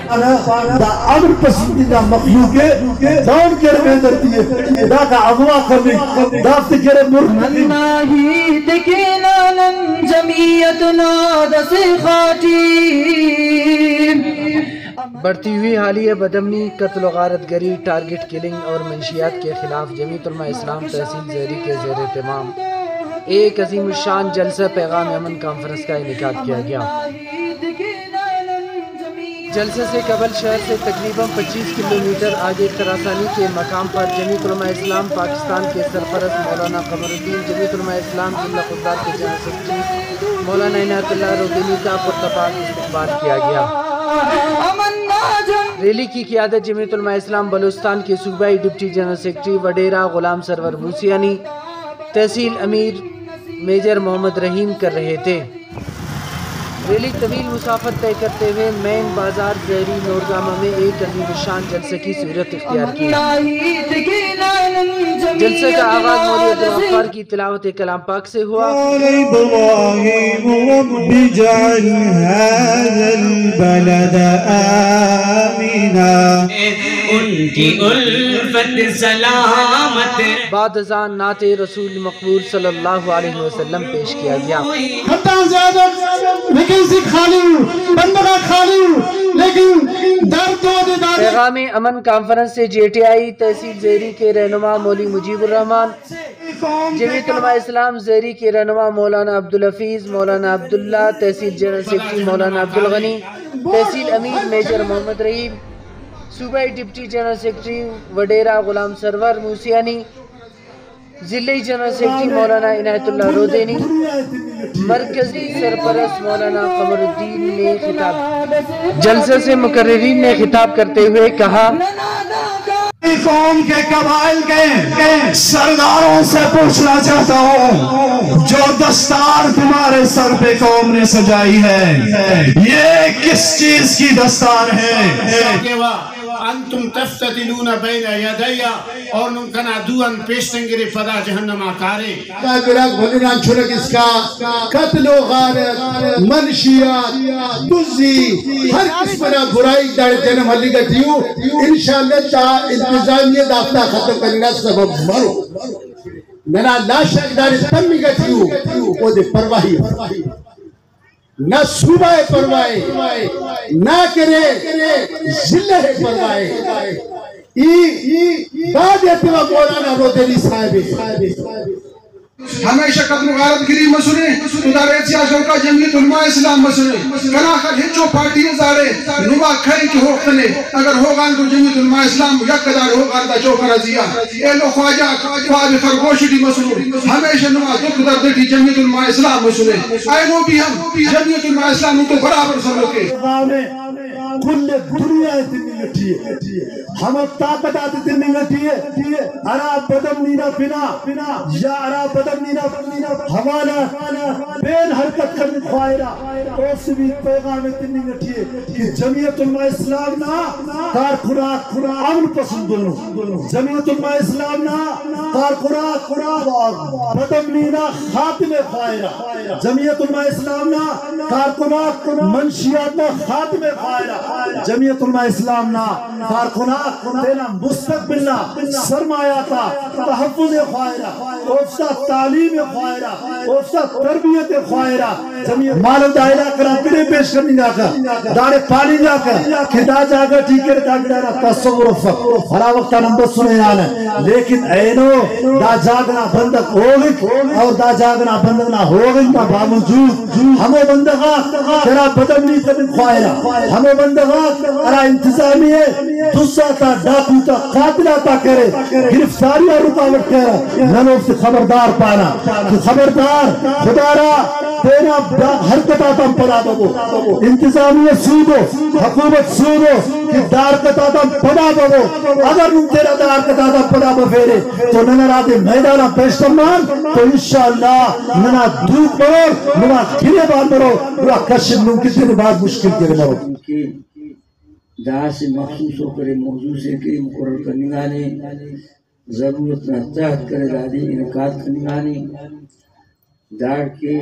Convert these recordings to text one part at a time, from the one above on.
دا امر پسندیدہ مخلوق ہے دون کے رہے درتی ہے دا کا عضوا کرنے دا فکر مرد ناہی دکینالن جمعیتنا دس خاٹی بڑھتی ہوئی حالیہ بدامنی، قتل و غارت گری، ٹارگٹ کلنگ اور منشیات کے خلاف جمعیت علماء اسلام تحصیل زیری کے زیر اہتمام ایک عظیم الشان جلسہ پیغام امن کانفرنس کا انعقاد کیا گیا۔ جلسے سے قبل شہر سے تقریباً 25 کلومیٹر آگے خراسانی کے مقام پر جمعیت علماء اسلام پاکستان کے سرپرست مولانا قمر الدین، جمعیت علماء اسلام ضلع خضدار کے جنرل سیکرٹری مولانا عنایت اللہ رودینی کا پرتپاک استقبال کیا گیا۔ ریلی کی قیادت جمعیت علماء اسلام بلوچستان کے صوبائی deputy general secretary وڈیرہ Ghulam Sarwar موسیانی، تحصیل امیر میجر محمد رحیم کر رہے تھے۔ ریلی طویل مسافت طے کرتے ہوئے مین بازار زہری نورگامہ میں ایک عظیم الشان جلسے کی صورت اختیار کی۔ جلسے کا آغاز مولوی عبدالغفار کی تلاوت کلام پاک سے ہوا۔ بعد ازاں نعت رسول مقبول صلی اللہ علیہ وسلم پیش کیا گیا۔ پیغام امن کانفرنس سے جے ٹی آئی تحصیل زیری کے رہنما مولوی مجیب الرحمان، جمعیت علماء اسلام زیری کے رہنما مولانا عبدالحفیظ، مولانا عبداللہ، تحصیل جنرل سیکرٹری مولانا عبدالغنی، تحصیل امیر میجر محمد رحیم، صوبائی deputy general secretary وڈیرہ Ghulam Sarwar موسیانی، ضلعی جنرل سیکرٹری مولانا عنایت اللہ رودینی، مرکزی سرپرست مولانا قمر الدین نے خطاب جلسے سے مقررین نے خطاب کرتے ہوئے کہا، قوم کے قبائل کے سرداروں سے پوچھنا چاہتا ہوں، جو دستار تمہارے سر پہ قوم نے سجائی ہے یہ کس چیز کی دستار ہے؟ انتم تفتدلون بین یدیا اور نمکن عدوان پیشتنگری پدا جہنم آکارے گرگ بھلنان چھلک اس کا قتل و غارت، منشیات، دزی، ہر قسمنا برائی دار جنم علی گتیو انشاءاللہ تا انتظامیہ دافتہ ختم کرنا سبب مرو ننا لا شک دار تمی گتیو وہ دے پرواہی نہ صوبہ پرواہی نہ کرے ضلع پرواہی بعد اتوا مولانا رودینی صاحب ہمیشہ قتل و غارت گری مسئلے ادارے سیاستوں کا جمعیت علماء اسلام مسئلے کلاخر ہچو پارٹی ازارے نما کھائی کی ہوقتنے اگر ہوگان تو جمعیت علماء اسلام یک ادار ہوگان تا چوکر ازیا اہلو خواجہ خواجہ خرگوشی دی مسئلے ہمیشہ نما دکھ درد کی جمعیت علماء اسلام مسئلے آئینو بھی ہم جمعیت علماء اسلام تو برابر سمجھے کل دنیا اتنی لٹھی ہے، ہم طاقت آتی اتنی لٹھی ہے، ارا بدم نینا بنا یا ارا بدم نینا حوالہ بین حرکت کرنے خواہرہ اس بھی پیغام اتنی لٹھی ہے کہ جمعیت علماء اسلام نا کار خوراک امن پسند دلوں، جمعیت علماء اسلام نا کار خوراک بدم نینا خاتم خواہرہ، جمعیت علماء اسلام نا کار خوراک منشیات نا خاتم خواہرہ، جمعیت علماء اسلام نا کارکنہ دینا مستقبلنا سرمایاتا تحفظ خواہرہ، افسا تعلیم خواہرہ، افسا تربیت خواہرہ، جمعیت مال دائرہ کرا پھرے پیش کرنی جا کر دارے پانی جا کر کھدا جا کر ٹھیکر داگدارہ تصور فقر ہرا وقتا نمبر سنے آنا لیکن اینو دا جاگنا بندق ہوگی اور دا جاگنا بندق نہ ہوگی تا باوجود ہمیں بندقہ تیرا بدمنی تبن خواہرہ، ہمیں بندغات ارا انتظامی ہے دوسرا تا ڈاکو تا قاتلہ تا کرے گرفتاری اور رکاوٹ کرے ننو سے خبردار پانا کہ خبردار خدا را تینا حرکت آتا پڑا بگو انتظامی سودو حکومت سودو کہ دار کتا تا پڑا بگو اگر نم تیرا دار کتا تا پڑا بفیرے تو ننا راتے میدانا پیشتمان تو انشاءاللہ ننا دھوپ برو ننا کھلے بار برو ننا کشن نم کتنے بعد مشکل کرے مرو جہاں سے مخصوص ہو کرے موضوع سے کہ مقرر کرنگانی ضرورت نہ تحت کرے دادی انعقاد کرنگانی دار کے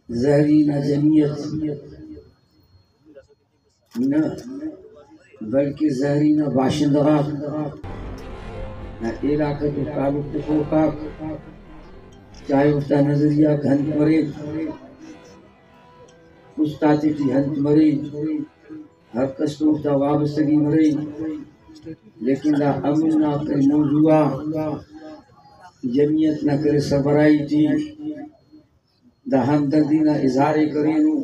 زہری نہ جمعیت نہ بلکہ زہری نہ باشندگاں نہ علاقہ کے تعلق کا چاہے اس کا نظریہ گھنٹ مرے استاتی کی ہنت مرے ہر قسم کا وابستگی مرے لیکن دا امن نہ کر موضوع جمعیت نہ کرے سربراہی تھی دا ہمدردی نہ اظہار کرے نو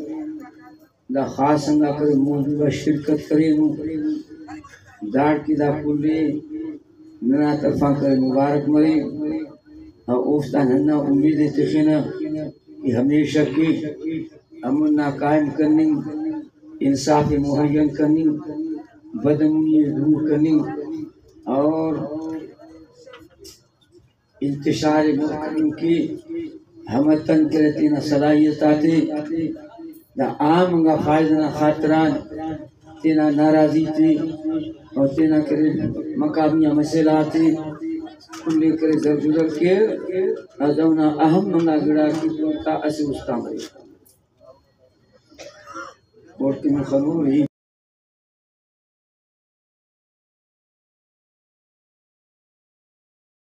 دا خاص نہ کرے موضوع شرکت کرے نو داڑ کی دا کلے نہ طرفاں کرے مبارک مرے اور اوفتا نہ امید تخینا کہ ہمیشہ کی امن نہ قائم کرنی انصاف مہین کرنی بدامنی دور کرنی اور انتشار محکم کی ہمتن کرتی نہ صلاحیت آتے نہ عام کا فائدہ نہ خاطران تینا ناراضی تھی اور تینا کرے مقامی مسئلات کلے کرے زرزر کے ازونا اہم منگا گڑا کی تا اسے استا مرے اور تین خلور ہی